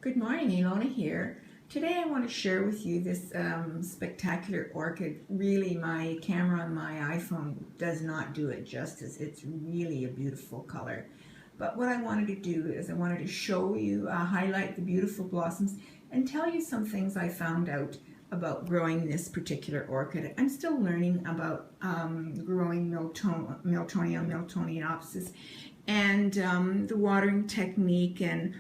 Good morning, Ilona here. Today I want to share with you this spectacular orchid. Really, my camera on my iPhone does not do it justice. It's really a beautiful color. But what I wanted to do is I wanted to show you, highlight the beautiful blossoms and tell you some things I found out about growing this particular orchid. I'm still learning about growing Miltonia and the watering technique and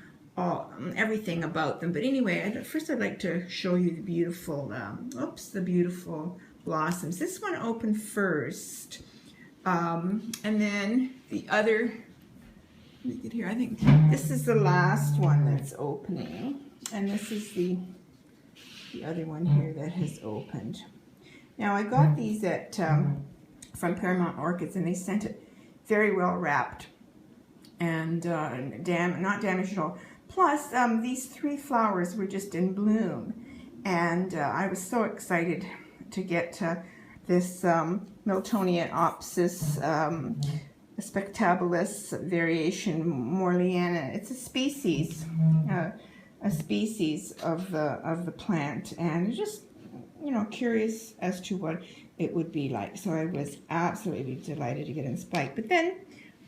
everything about them. But anyway, first I'd like to show you the beautiful, the beautiful blossoms. This one opened first, and then the other. Let me get here. I think this is the last one that's opening, and this is the other one here that has opened. Now I got these at from Paramount Orchids, and they sent it very well wrapped and not damaged at all. Plus, these three flowers were just in bloom, and I was so excited to get this Miltonia I, spectabilis variation Moreliana. It's a species of the plant, and just curious as to what it would be like. So I was absolutely delighted to get in spike. But then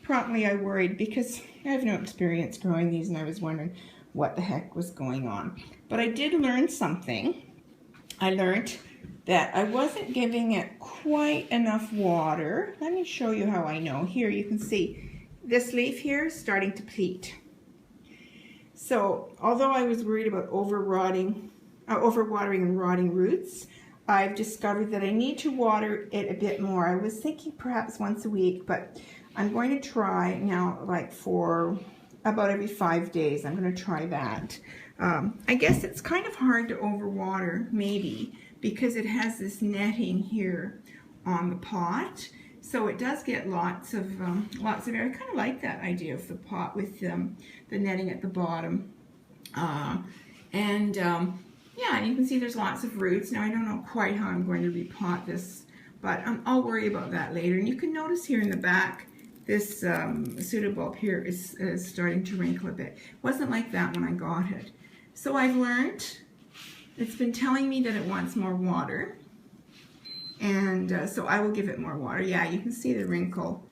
promptly I worried because I have no experience growing these, and I was wondering what the heck was going on. But I did learn something. I learned that I wasn't giving it quite enough water. Let me show you how I know. Here you can see this leaf here is starting to pleat. So although I was worried about overwatering and rotting roots, I've discovered that I need to water it a bit more. I was thinking perhaps once a week, but I'm going to try now, like for about every 5 days. I'm going to try that. I guess it's kind of hard to overwater, maybe, because it has this netting here on the pot. So it does get lots of air. I kind of like that idea of the pot with the netting at the bottom. Yeah, and you can see there's lots of roots. Now I don't know quite how I'm going to repot this, but I'll worry about that later. And you can notice here in the back, this pseudobulb here is starting to wrinkle a bit. It wasn't like that when I got it. So I've learned, it's been telling me that it wants more water, and so I will give it more water. Yeah, you can see the wrinkle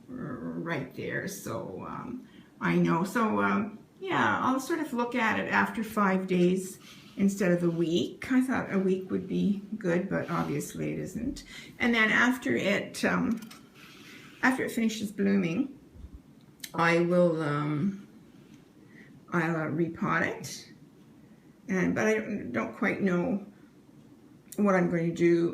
right there, so I know. So yeah, I'll sort of look at it after 5 days instead of a week. I thought a week would be good, but obviously it isn't. And then after it finishes blooming, I'll repot it. But I don't quite know what I'm going to do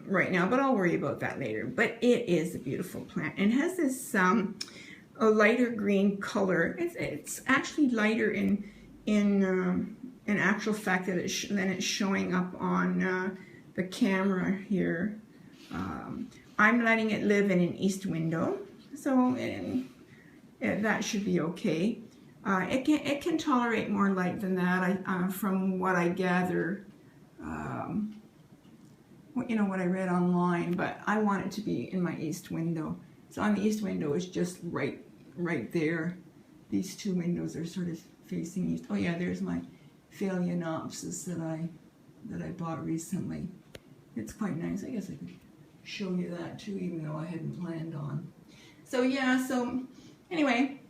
right now, but I'll worry about that later. But it is a beautiful plant, and it has this a lighter green color. It's actually lighter in actual fact that than it's showing up on the camera here. I'm letting it live in an east window, so that should be okay. It can tolerate more light than that. From what I gather, what I read online. But I want it to be in my east window. So on the east window is just right there. These two windows are sort of facing east. Oh yeah, there's my Phalaenopsis that I bought recently. It's quite nice. I guess I could show you that too, even though I hadn't planned on. So yeah, so anyway,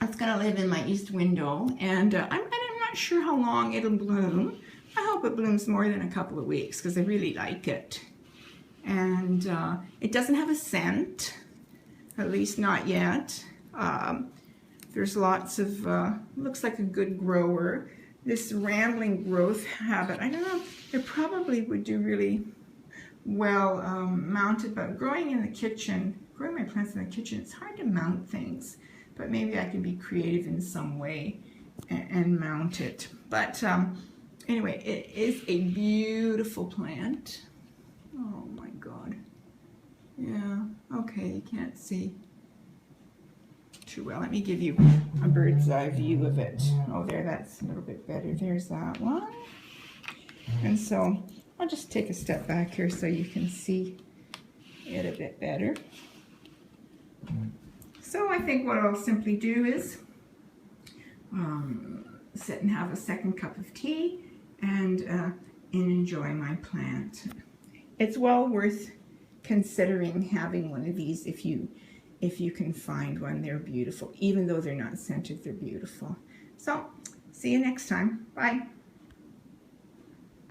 it's gonna live in my east window, and I'm not sure how long it'll bloom. I hope it blooms more than a couple of weeks because I really like it. And it doesn't have a scent, at least not yet. There's lots of, looks like a good grower. This rambling growth habit, I don't know, it probably would do really well mounted, but growing in the kitchen, growing my plants in the kitchen, it's hard to mount things. But maybe I can be creative in some way and mount it. But anyway, it is a beautiful plant. Oh my God. Yeah, okay, you can't see too well. Let me give you a bird's eye view of it. Oh, there, that's a little bit better. There's that one. And so I'll just take a step back here so you can see it a bit better. So I think what I'll simply do is sit and have a second cup of tea and enjoy my plant. It's well worth considering having one of these if you can find one. They're beautiful. Even though they're not scented, they're beautiful. So, see you next time. Bye.